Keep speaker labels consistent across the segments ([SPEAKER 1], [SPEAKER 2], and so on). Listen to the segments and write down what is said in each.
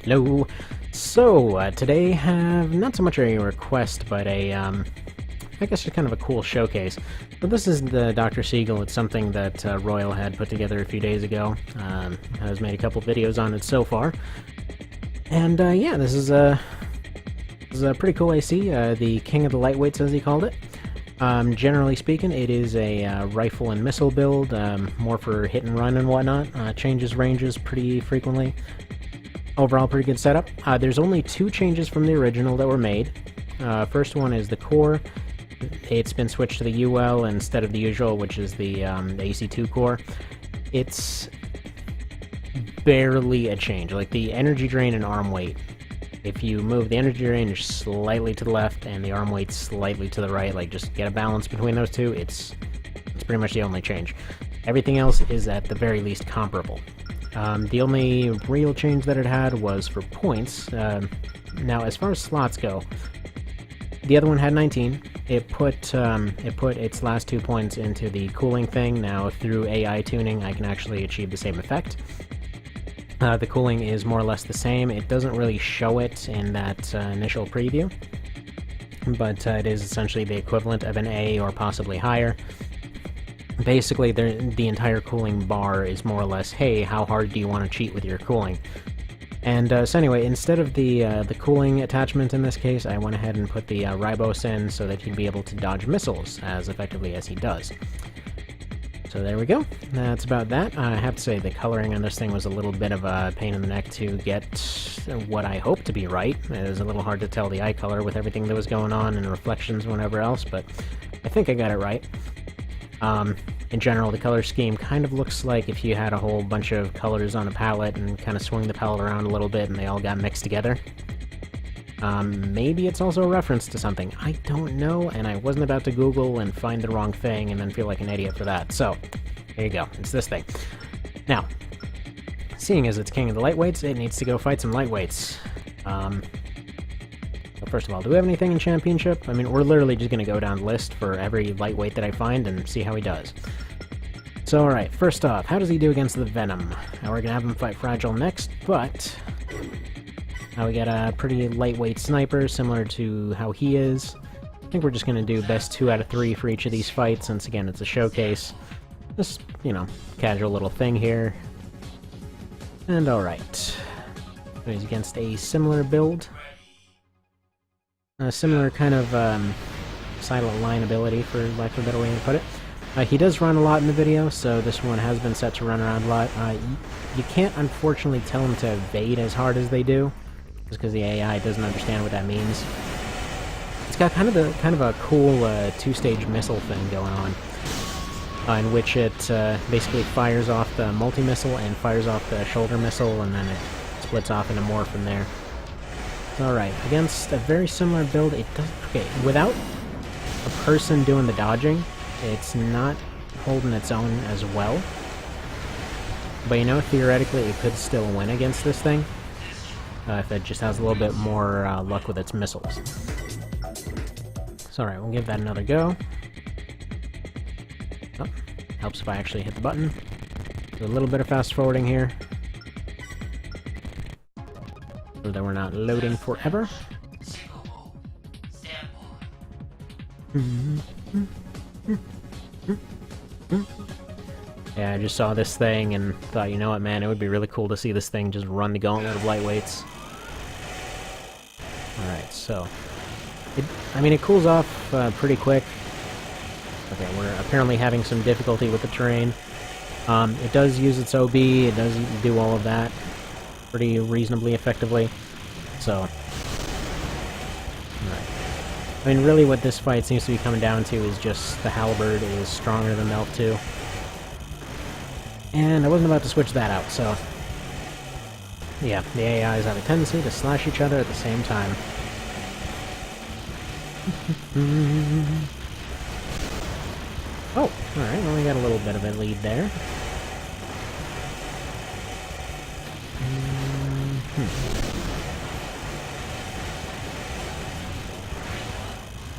[SPEAKER 1] Hello. So, today have not so much a request, but I guess just kind of a cool showcase. But this is the Dr. Siegel. It's something that Royal had put together a few days ago. Has made a couple videos on it so far. And, yeah, this is a pretty cool AC, the King of the Lightweights, as he called it. Generally speaking, it is a rifle and missile build, more for hit and run and whatnot. Changes ranges pretty frequently. Overall, pretty good setup. There's only two changes from the original that were made. First one is the core. It's been switched to the UL instead of the usual, which is the AC2 core. It's barely a change. Like, the energy drain and arm weight. If you move the energy drain slightly to the left and the arm weight slightly to the right, like, just get a balance between those two, it's pretty much the only change. Everything else is at the very least comparable. The only real change that it had was for points. Now, as far as slots go, the other one had 19. It put its last 2 points into the cooling thing. Now, through AI tuning, I can actually achieve the same effect. The cooling is more or less the same. It doesn't really show it in that initial preview, but it is essentially the equivalent of an A or possibly higher. Basically, the entire cooling bar is more or less, hey, how hard do you want to cheat with your cooling? And so anyway, instead of the cooling attachment in this case, I went ahead and put the Ribos in so that he'd be able to dodge missiles as effectively as he does. So there we go. That's about that. I have to say the coloring on this thing was a little bit of a pain in the neck to get what I hope to be right. It was a little hard to tell the eye color with everything that was going on and reflections and whatever else, but I think I got it right. In general, the color scheme kind of looks like if you had a whole bunch of colors on a palette and kind of swung the palette around a little bit and they all got mixed together. Maybe it's also a reference to something. I don't know, and I wasn't about to Google and find the wrong thing and then feel like an idiot for that. So, there you go. It's this thing. Now, seeing as it's King of the Lightweights, it needs to go fight some Lightweights. First of all, do we have anything in Championship? I mean, we're literally just going to go down the list for every lightweight that I find and see how he does. So, alright, first off, how does he do against the Venom? Now, we're going to have him fight Fragile next, but now we got a pretty lightweight sniper, similar to how he is. I think we're just going to do best 2 out of 3 for each of these fights, since, again, it's a showcase. Just, you know, casual little thing here. And alright. So he's against a similar build. A similar kind of silent line ability, for lack of a better way to put it. He does run a lot in the video, so this one has been set to run around a lot. You can't, unfortunately, tell him to evade as hard as they do, just because the AI doesn't understand what that means. It's got kind of a cool 2-stage missile thing going on, in which it basically fires off the multi-missile and fires off the shoulder missile, and then it splits off into more from there. Alright, against a very similar build, it does... Okay, without a person doing the dodging, it's not holding its own as well. But, you know, theoretically, it could still win against this thing, if it just has a little bit more luck with its missiles. So, alright, we'll give that another go. Oh, helps if I actually hit the button. Do a little bit of fast-forwarding here, so that we're not loading forever. Yeah, I just saw this thing and thought, you know what, man, it would be really cool to see this thing just run the gauntlet of lightweights. Alright, so... it cools off pretty quick. Okay, we're apparently having some difficulty with the terrain. It does use its OB, it does do all of that pretty reasonably effectively, so... Alright. I mean, really what this fight seems to be coming down to is just the Halberd is stronger than the Elf 2. And I wasn't about to switch that out, so... Yeah, the AIs have a tendency to slash each other at the same time. Oh, alright, well we got a little bit of a lead there.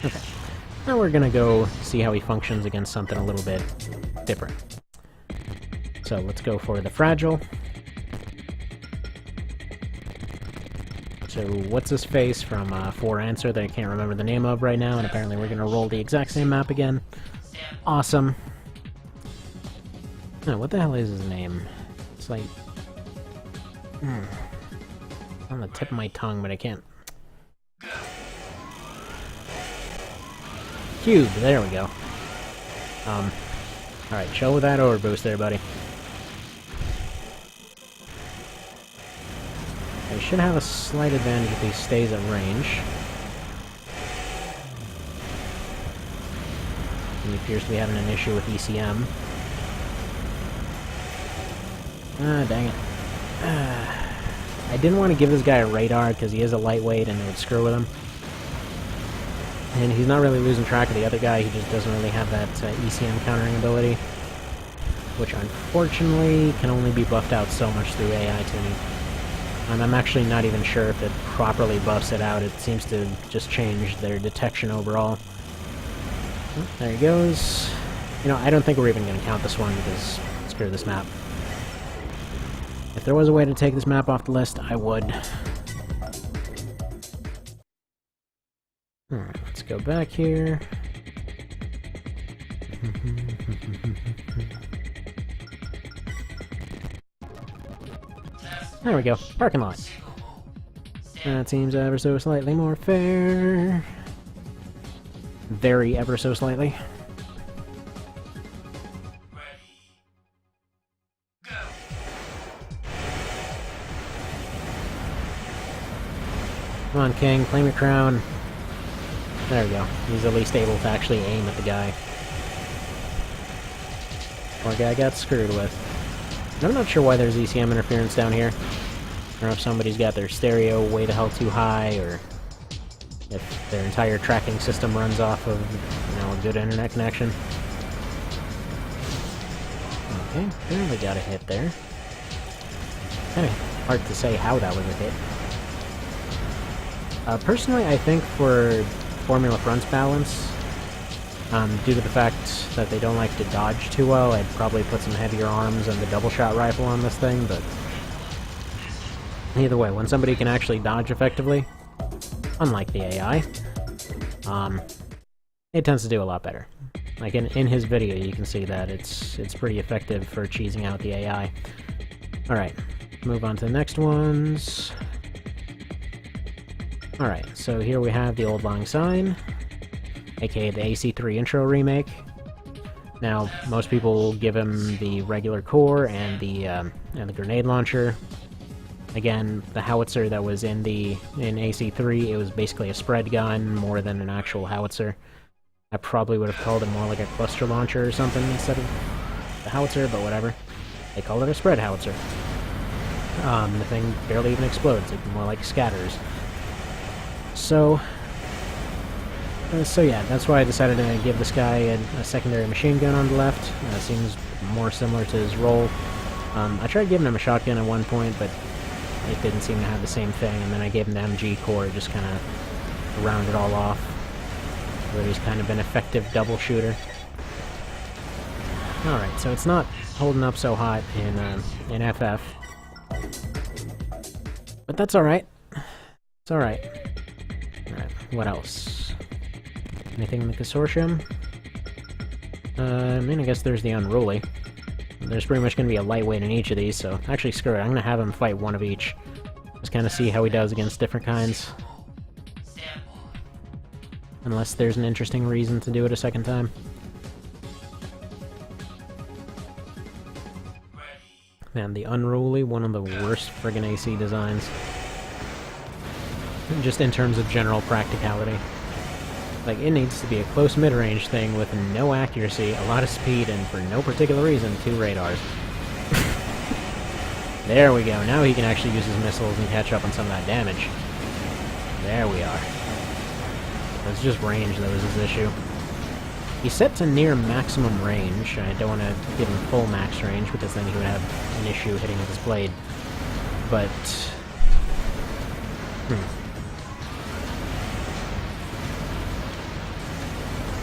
[SPEAKER 1] Okay. Now we're gonna go see how he functions against something a little bit different. So let's go for the Fragile. So, what's his face from For Answer that I can't remember the name of right now, and apparently we're gonna roll the exact same map again. Awesome. Oh, what the hell is his name? It's like... on the tip of my tongue, but I can't... Cube, there we go. Alright, chill with that overboost there, buddy. He should have a slight advantage if he stays at range. He appears to be having an issue with ECM. Ah, dang it. I didn't want to give this guy a radar because he is a lightweight and it would screw with him. And he's not really losing track of the other guy, he just doesn't really have that ECM countering ability. Which unfortunately can only be buffed out so much through AI tuning. And I'm actually not even sure if it properly buffs it out, it seems to just change their detection overall. Oh, there he goes. You know, I don't think we're even going to count this one because screw this map. If there was a way to take this map off the list, I would. Alright, let's go back here. There we go, parking lot. That seems ever so slightly more fair. Very ever so slightly. Come on, King, claim your crown. There we go. He's at least able to actually aim at the guy. Poor guy got screwed with. I'm not sure why there's ECM interference down here. I don't know if somebody's got their stereo way the hell too high, or if their entire tracking system runs off of, you know, a good internet connection. Okay, barely got a hit there. Kinda hard to say how that was a hit. Personally, I think for Formula Front's balance, due to the fact that they don't like to dodge too well, I'd probably put some heavier arms and the double-shot rifle on this thing, but either way, when somebody can actually dodge effectively, unlike the AI, it tends to do a lot better. Like in his video, you can see that it's pretty effective for cheesing out the AI. Alright, move on to the next ones. Alright, so here we have the Auld Lang Syne, aka the AC3 intro remake. Now, most people will give him the regular core and the grenade launcher. Again, the howitzer that was in AC3, it was basically a spread gun more than an actual howitzer. I probably would have called it more like a cluster launcher or something instead of the howitzer, but whatever. They call it a spread howitzer. The thing barely even explodes, it more like scatters. So yeah, that's why I decided to give this guy a secondary machine gun on the left. Seems more similar to his role. I tried giving him a shotgun at one point, but it didn't seem to have the same thing, and then I gave him the MG core, just kind of round it all off, where he's kind of an effective double shooter. Alright, so it's not holding up so hot in FF. But that's alright. It's alright. Alright, what else? Anything in the Consortium? I mean, I guess there's the Unruly. There's pretty much going to be a lightweight in each of these, so actually screw it, I'm going to have him fight one of each. Just kind of see how he does against different kinds. Unless there's an interesting reason to do it a second time. Man, the Unruly, one of the worst friggin' AC designs. Just in terms of general practicality. Like, it needs to be a close mid-range thing with no accuracy, a lot of speed, and for no particular reason, 2 radars. There we go, now he can actually use his missiles and catch up on some of that damage. There we are. It's just range that was his issue. He's set to near maximum range. I don't want to give him full max range, because then he would have an issue hitting with his blade. But...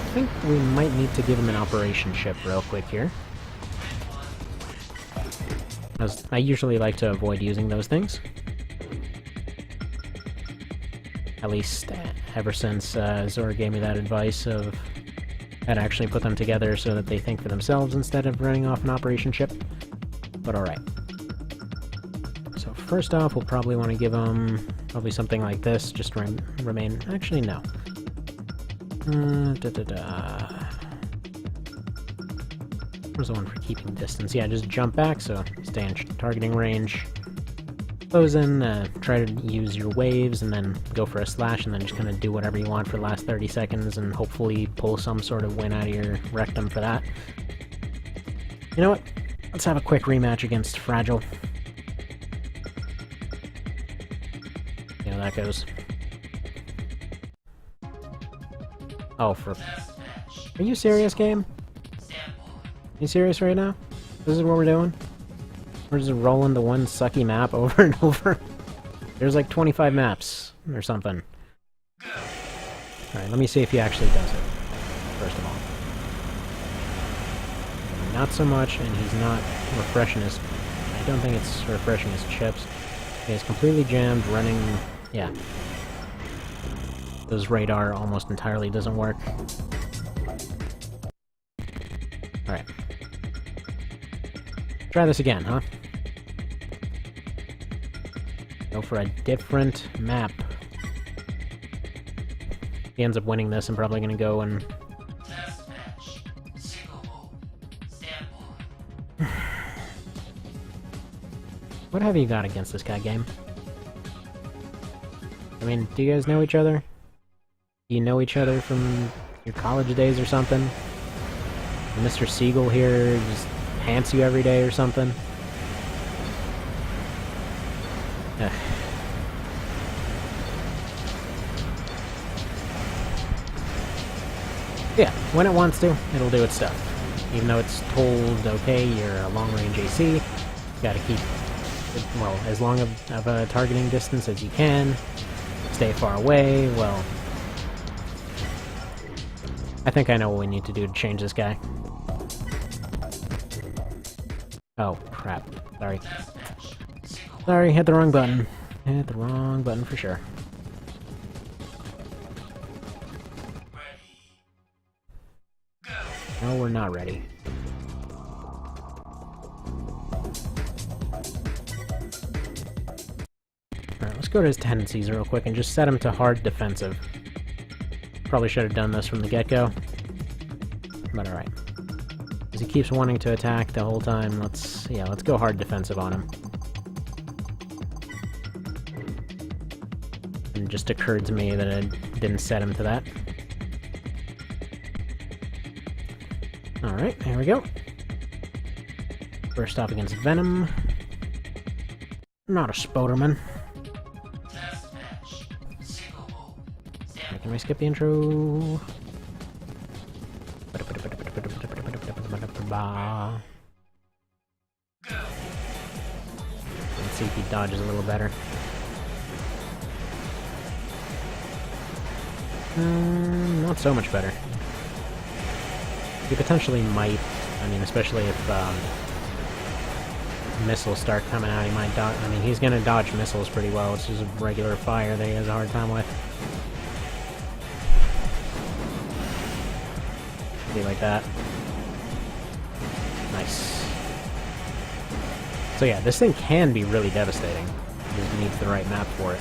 [SPEAKER 1] I think we might need to give him an operation ship real quick here. As I usually like to avoid using those things. At least ever since Zora gave me that advice of how to actually put them together so that they think for themselves instead of running off an operation chip. But alright. So first off, we'll probably want to give them probably something like this, just remain... Actually, no. Where's the one for keeping distance? Yeah, just jump back, so stay in targeting range. Close in, try to use your waves, and then go for a slash, and then just kind of do whatever you want for the last 30 seconds, and hopefully pull some sort of win out of your rectum for that. You know what? Let's have a quick rematch against Fragile. You know how that goes. Oh, for... Are you serious, game? Are you serious right now? This is what we're doing? We're just rolling the one sucky map over and over? There's like 25 maps, or something. Alright, let me see if he actually does it, first of all. Not so much, and he's not refreshing his... I don't think it's refreshing his chips. Okay, it's completely jammed, running... Yeah. His radar almost entirely doesn't work. Alright. Try this again, huh? Go for a different map. He ends up winning this, I'm probably gonna go and... What have you got against this guy, game? I mean, do you guys know each other? Do you know each other from your college days or something? Mr. Siegel here just pants you every day or something? Ugh. Yeah, when it wants to, it'll do its stuff. Even though it's told, okay, you're a long-range AC, you gotta keep, well, as long of a targeting distance as you can, stay far away, well... I think I know what we need to do to change this guy. Oh, crap. Sorry. Sorry, hit the wrong button. Hit the wrong button for sure. No, we're not ready. Alright, let's go to his tendencies real quick and just set him to hard defensive. Probably should have done this from the get-go. But alright. As he keeps wanting to attack the whole time, let's go hard defensive on him. It just occurred to me that I didn't set him to that. Alright, here we go. First off against Venom. Not a Spoderman. Can we skip the intro? Let's see if he dodges a little better. Not so much better. He potentially might, I mean, especially if missiles start coming out, he might dodge. I mean, he's gonna dodge missiles pretty well. It's just regular fire that he has a hard time with. Be like that. Nice. So yeah, this thing can be really devastating. It just needs the right map for it.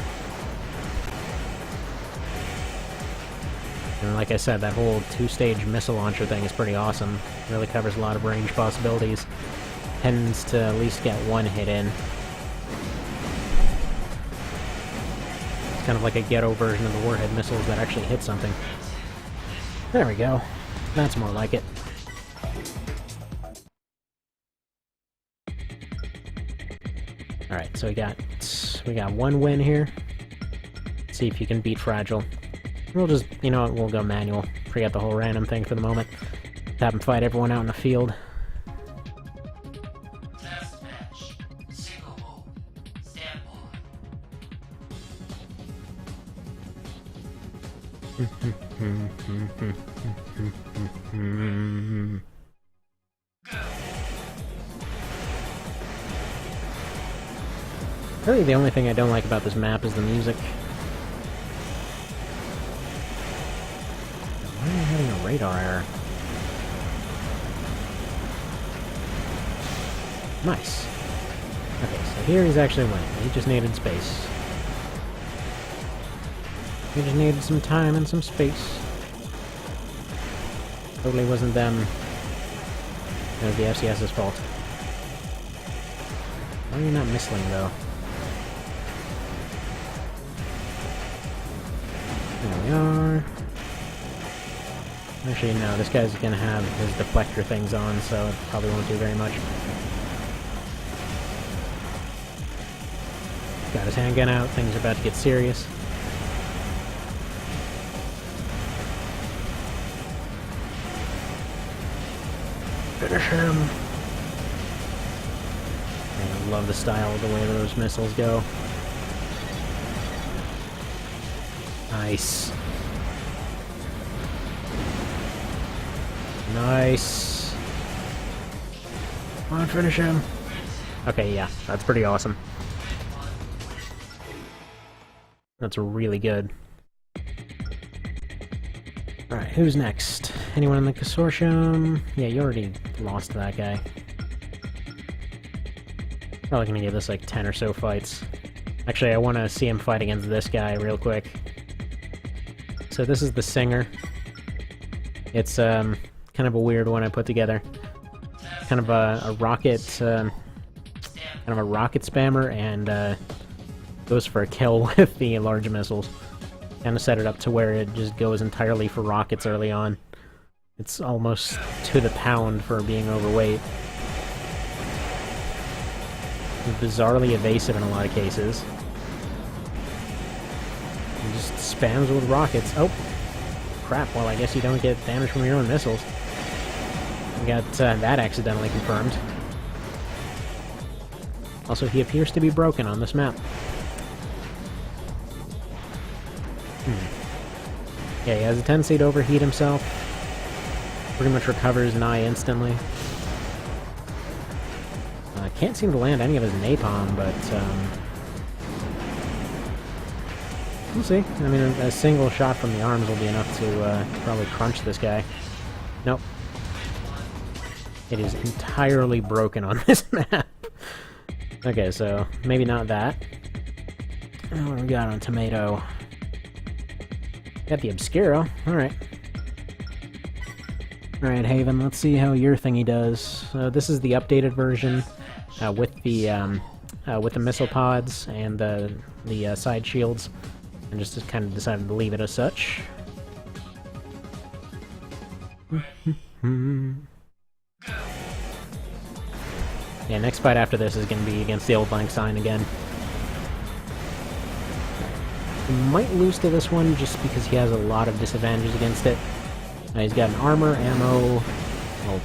[SPEAKER 1] And like I said, that whole two-stage missile launcher thing is pretty awesome. It really covers a lot of range possibilities. Tends to at least get one hit in. It's kind of like a ghetto version of the warhead missiles that actually hit something. There we go. That's more like it. Alright, so we got one win here. Let's see if you can beat Fragile. We'll just, you know what, we'll go manual. Forget the whole random thing for the moment. Have him fight everyone out in the field. Really, the only thing I don't like about this map is the music. Why am I having a radar error? Nice. Okay, so here he's actually winning. He just needed space. He just needed some time and some space. Totally wasn't them. It was the FCS's fault. Why are you not missling, though? There we are. Actually, no, this guy's gonna have his deflector things on, so it probably won't do very much. Got his handgun out, things are about to get serious. Finish him! I love the style of the way those missiles go. Nice. Nice. Come on, finish him. Okay, yeah, that's pretty awesome. That's really good. Alright, who's next? Anyone in the consortium? Yeah, you already lost to that guy. Probably gonna give this like 10 or so fights. Actually, I want to see him fight against this guy real quick. So this is the Singer. It's kind of a weird one I put together. Kind of a rocket, kind of a rocket spammer, and goes for a kill with the large missiles. Kind of set it up to where it just goes entirely for rockets early on. It's almost to the pound for being overweight. It's bizarrely evasive in a lot of cases. It just spams with rockets. Oh! Crap, well I guess you don't get damage from your own missiles. We got that accidentally confirmed. Also, he appears to be broken on this map. Yeah, he has a tendency to overheat himself. Pretty much recovers nigh instantly. Can't seem to land any of his napalm, but we'll see. I mean, a single shot from the arms will be enough to probably crunch this guy. Nope. It is entirely broken on this map. Okay, so maybe not that. What do we got on Tomato? Got the Obscuro. Alright. Alright, Haven, let's see how your thingy does. This is the updated version with the missile pods and the side shields. And just kind of decided to leave it as such. Yeah, next fight after this is going to be against the old Lang Syne again. He might lose to this one just because he has a lot of disadvantages against it. He's got an armor, ammo, well,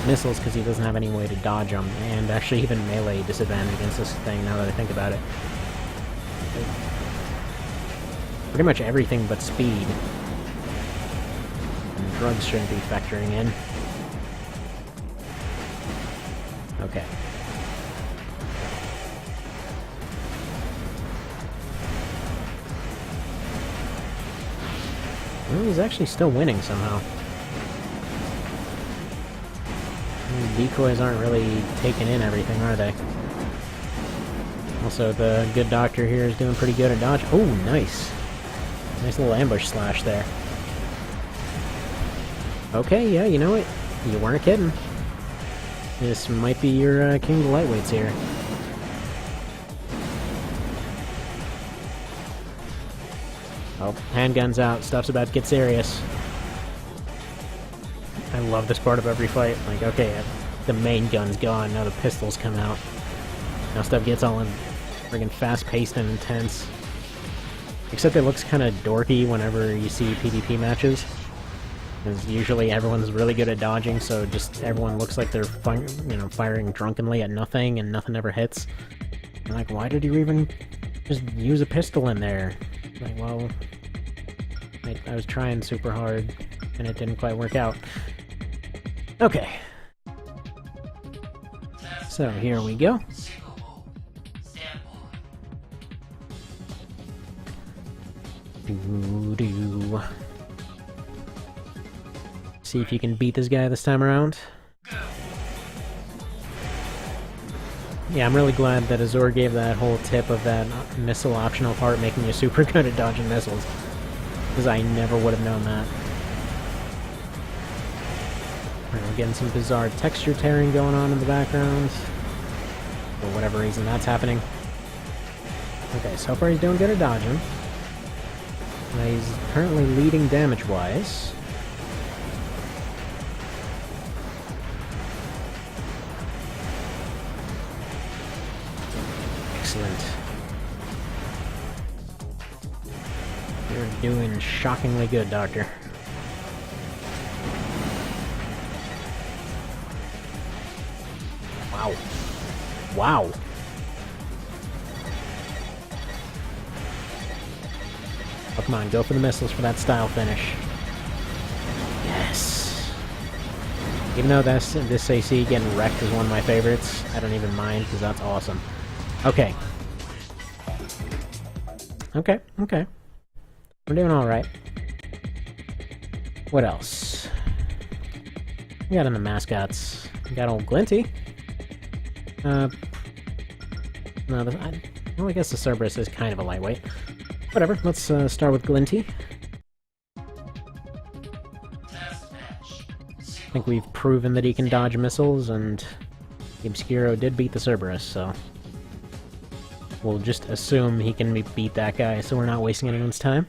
[SPEAKER 1] missiles because he doesn't have any way to dodge them, and actually even melee disadvantage against this thing now that I think about it. Pretty much everything but speed. And drugs shouldn't be factoring in. Okay. Well, he's actually still winning somehow. The decoys aren't really taking in everything, are they? Also, the good doctor here is doing pretty good at dodge. Oh, nice! Nice little ambush slash there. Okay, yeah, you know what? You weren't kidding. This might be your king of the lightweights here. Oh, handguns out. Stuff's about to get serious. I love this part of every fight. Like, okay, the main gun's gone, now the pistols come out. Now stuff gets all in friggin' fast-paced and intense. Except it looks kind of dorky whenever you see PvP matches. Because usually everyone's really good at dodging, so just everyone looks like they're firing drunkenly at nothing, and nothing ever hits. I'm like, why did you even just use a pistol in there? Like, well, I was trying super hard, and it didn't quite work out. Okay. So, here we go. Doo-doo. See if you can beat this guy this time around. Yeah, I'm really glad that Azor gave that whole tip of that missile optional part making you super good at dodging missiles. Because I never would have known that. Alright, we're getting some bizarre texture tearing going on in the background. For whatever reason that's happening. Okay, so far he's doing good at dodging. He's currently leading damage-wise. Excellent. You're doing shockingly good, Doctor. Wow. Wow. Oh, come on, go for the missiles for that style finish. Yes. Even though this AC getting wrecked is one of my favorites, I don't even mind, because that's awesome. Okay. Okay, okay. We're doing alright. What else? We got in the mascots. We got old Glinty. No, well, I guess the Cerberus is kind of a lightweight. Whatever, let's start with Glinty. I think we've proven that he can dodge missiles, and the Obscuro did beat the Cerberus, so... we'll just assume he can beat that guy, so we're not wasting anyone's time.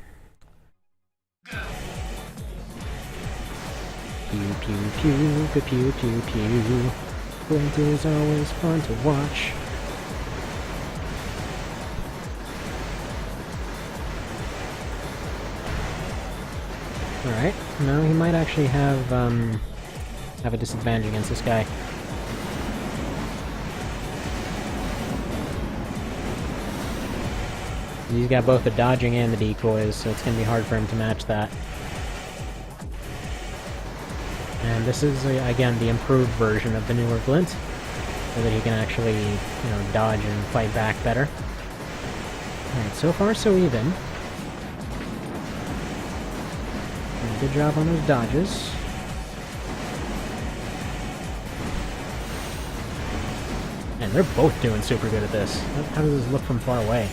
[SPEAKER 1] Pew pew pew, pew pew pew pew. Glint is always fun to watch. Alright, no, he might actually have a disadvantage against this guy. He's got both the dodging and the decoys, so it's going to be hard for him to match that. And this is, again, the improved version of the newer Glint, so that he can actually, you know, dodge and fight back better. Alright, so far so even. Good job on those dodges. And they're both doing super good at this. How does this look from far away?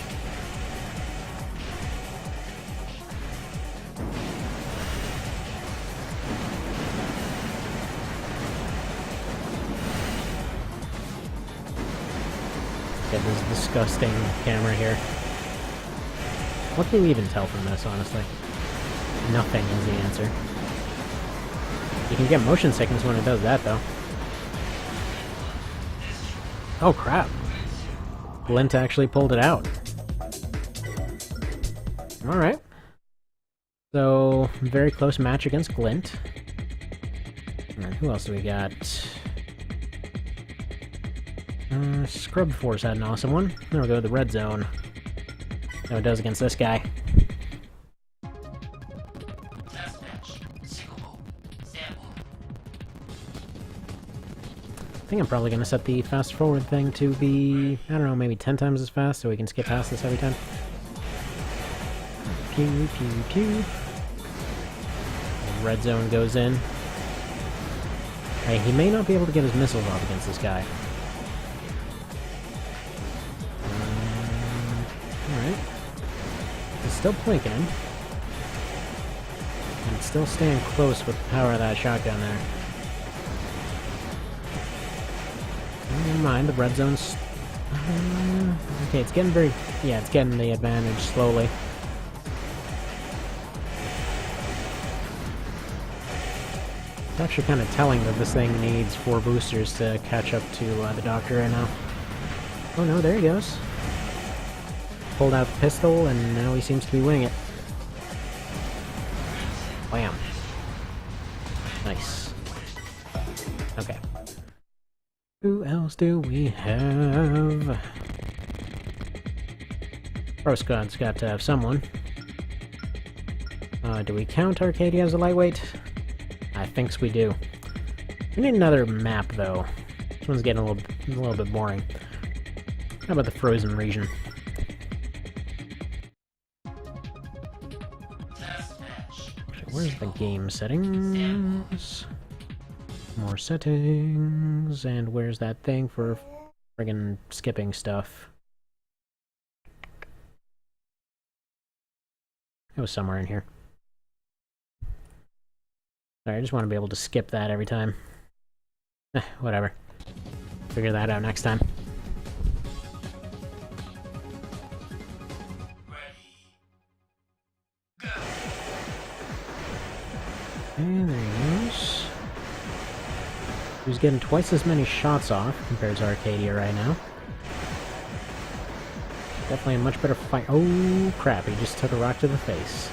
[SPEAKER 1] Get this disgusting camera here. What can we even tell from this, honestly? Nothing is the answer. You can get motion sickness when it does that, though. Oh, crap. Glint actually pulled it out. Alright. So, very close match against Glint. Alright, who else do we got? Scrub Force had an awesome one. There we go, the red zone. No, it does against this guy. I think I'm probably going to set the fast forward thing to be, I don't know, maybe 10 times as fast so we can skip past this every time. Pew, pew, pew. The red zone goes in. Hey, he may not be able to get his missiles off against this guy. Alright. He's still plinking him. And still staying close with the power of that shotgun there. Never mind, the red zone's... okay, it's getting very... yeah, it's getting the advantage slowly. It's actually kind of telling that this thing needs 4 boosters to catch up to the Doctor right now. Oh no, there he goes. Pulled out the pistol, and now he seems to be winging it. Wham. Nice. Okay. Who else do we have? Pro Squad's got to have someone. Do we count Arcadia as a lightweight? I think we do. We need another map, though. This one's getting a little bit boring. How about the frozen region? where's the game settings? More settings, and where's that thing for friggin' skipping stuff? It was somewhere in here. Sorry, I just want to be able to skip that every time. Whatever. Figure that out next time. Okay, there he goes. He's getting twice as many shots off compared to Arcadia right now. Definitely a much better fight. Oh crap, he just took a rock to the face.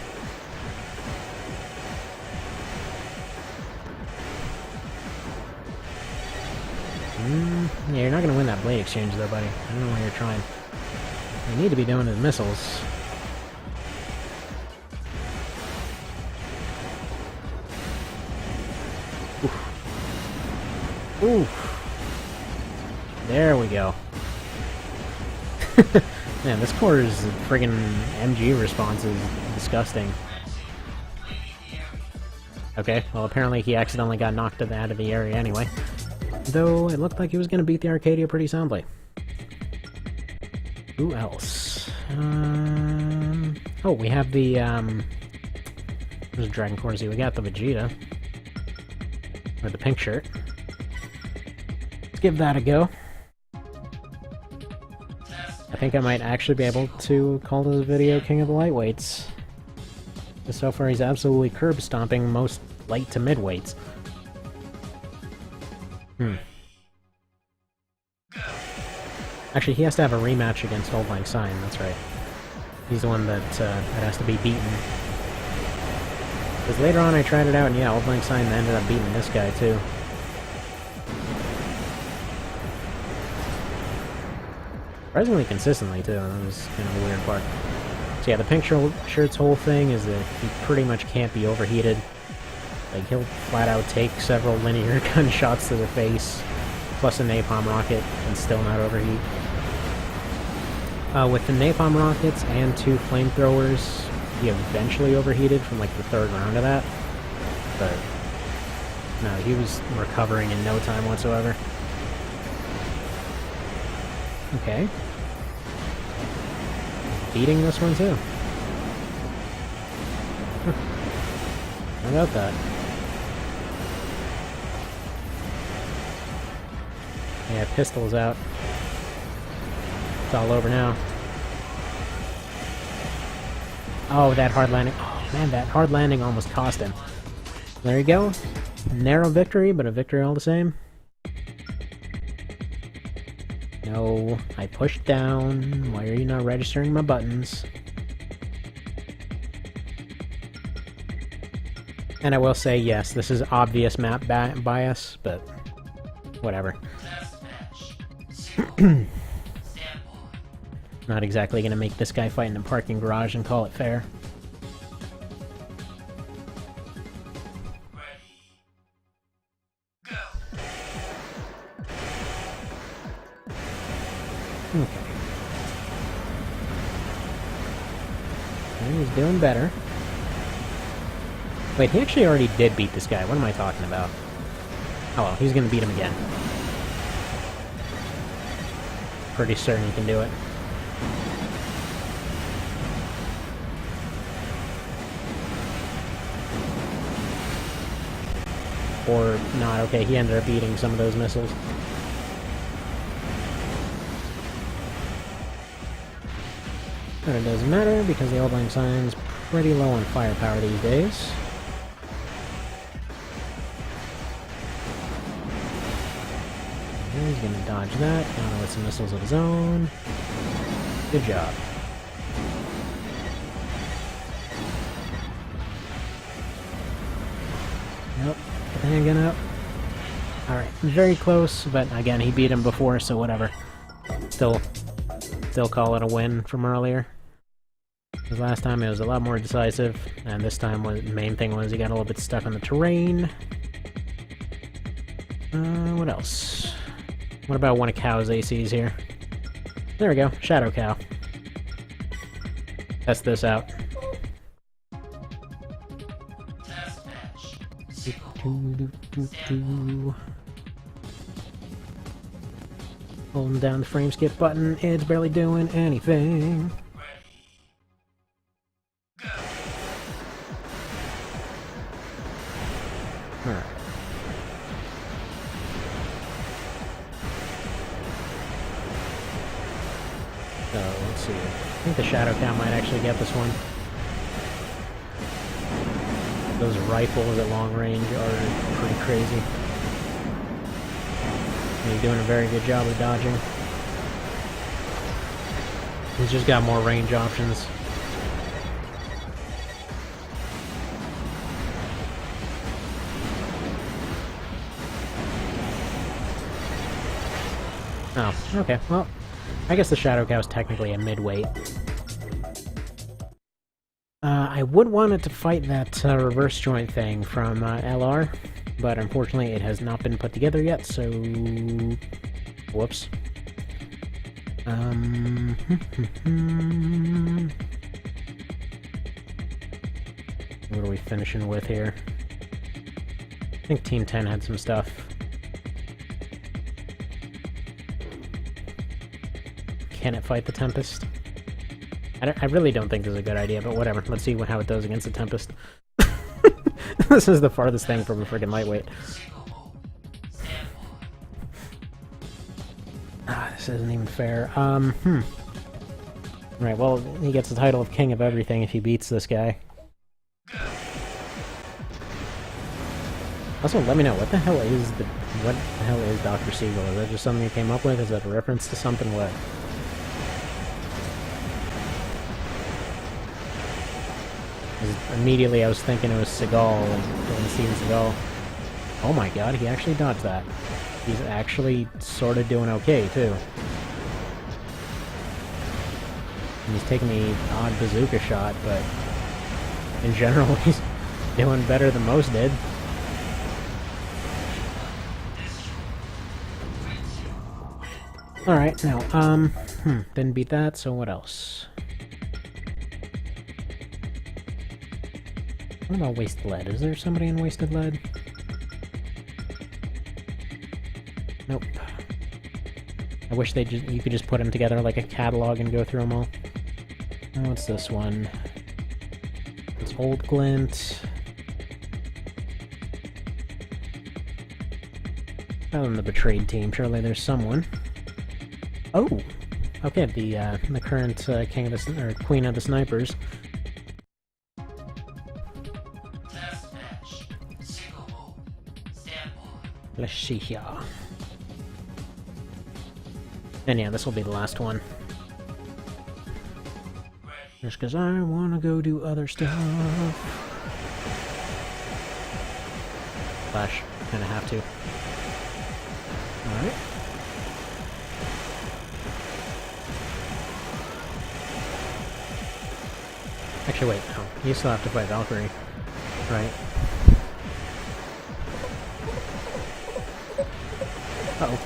[SPEAKER 1] Yeah, you're not gonna win that blade exchange though, buddy. I don't know why you're trying. What you need to be doing is missiles. Oof. There we go. Man, this core's friggin' MG response is disgusting. Okay, well apparently he accidentally got knocked out of the area anyway. Though it looked like he was gonna beat the Arcadia pretty soundly. Who else? Oh, we have the, there's Dragon Core Z. We got the Vegeta. With the pink shirt. Let's give that a go. I think I might actually be able to call this video King of the Lightweights. Because so far he's absolutely curb stomping most light to midweights. Actually, he has to have a rematch against Old Lang Syne, that's right. He's the one that has to be beaten. Because later on I tried it out, and yeah, Old Lang Syne ended up beating this guy too. Surprisingly consistently too, that was kind of a weird part. So yeah, the pink shirt's whole thing is that he pretty much can't be overheated. Like, he'll flat out take several linear gunshots to the face, plus a napalm rocket, and still not overheat. With the napalm rockets and 2 flamethrowers, he eventually overheated from like the 3rd round of that. But no, he was recovering in no time whatsoever. Okay. Beating this one too. How about that? Yeah, pistol's out. It's all over now. Oh, that hard landing. Oh man, that hard landing almost cost him. There you go. Narrow victory, but a victory all the same. No, I pushed down. Why are you not registering my buttons? And I will say, yes, this is obvious map bias, but whatever. Not exactly gonna make this guy fight in a parking garage and call it fair. Okay. He's doing better. Wait, he actually already did beat this guy. What am I talking about? Oh well, he's gonna beat him again. Pretty certain he can do it. Or not. Okay, he ended up beating some of those missiles. But it doesn't matter, because the Old Lang Syne's pretty low on firepower these days. He's gonna dodge that, counter with some missiles of his own. Good job. Nope, get the handgun up. Alright, very close, but again, he beat him before, so whatever. Still call it a win from earlier. Because last time it was a lot more decisive, and this time the main thing was he got a little bit stuck on the terrain. What else? What about one of Cow's ACs here? There we go, Shadow Cow. Test this out. Holding down the frame skip button, it's barely doing anything. Alright. So, let's see. I think the Shadow Cow might actually get this one. Those rifles at long range are pretty crazy. He's doing a very good job of dodging. He's just got more range options. Oh, okay. Well, I guess the Shadow Cow is technically a mid-weight. I would want it to fight that reverse joint thing from LR, but unfortunately it has not been put together yet, so... Whoops. What are we finishing with here? I think Team 10 had some stuff. Can it fight the Tempest? I really don't think this is a good idea, but whatever. Let's see how it does against the Tempest. This is the farthest thing from a friggin' lightweight. This isn't even fair. Right, well, he gets the title of King of Everything if he beats this guy. Also, let me know, what the hell is Dr. Siegel? Is that just something you came up with? Is that a reference to something? What? Immediately I was thinking it was Seagal, and Steven Seagal. Oh my god, he actually dodged that. He's actually sort of doing okay, too. And he's taking the odd bazooka shot, but in general he's doing better than most did. Alright, now, didn't beat that, so what else? What about Wasted Lead? Is there somebody in Wasted Lead? Nope. I wish you could just put them together like a catalog and go through them all. Oh, what's this one? It's Old Glint. Other than the Betrayed team, surely there's someone. Oh! Okay, the current king of the, or queen of the snipers. Let's see here. And yeah, this will be the last one. Just because I want to go do other stuff. Flash, kind of have to. Alright. Actually, wait, no. You still have to fight Valkyrie. Right. Uh-oh.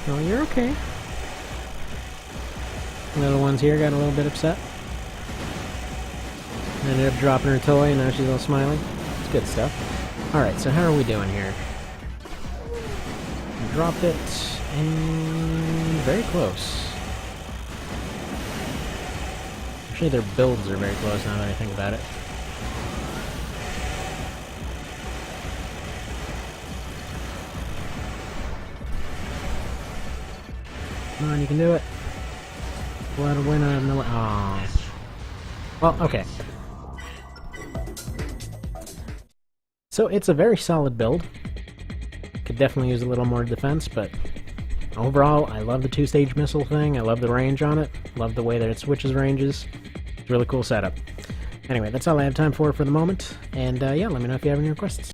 [SPEAKER 1] Oh, you're okay. The little ones here got a little bit upset. Ended up dropping her toy, and now she's all smiling. It's good stuff. Alright, so how are we doing here? Dropped it, and very close. Actually, their builds are very close now that I think about it. Come on, you can do it. What a winner. No. Aww. Well, okay. So it's a very solid build. Could definitely use a little more defense, but overall, I love the two-stage missile thing. I love the range on it. Love the way that it switches ranges. It's a really cool setup. Anyway, that's all I have time for the moment. And yeah, let me know if you have any requests.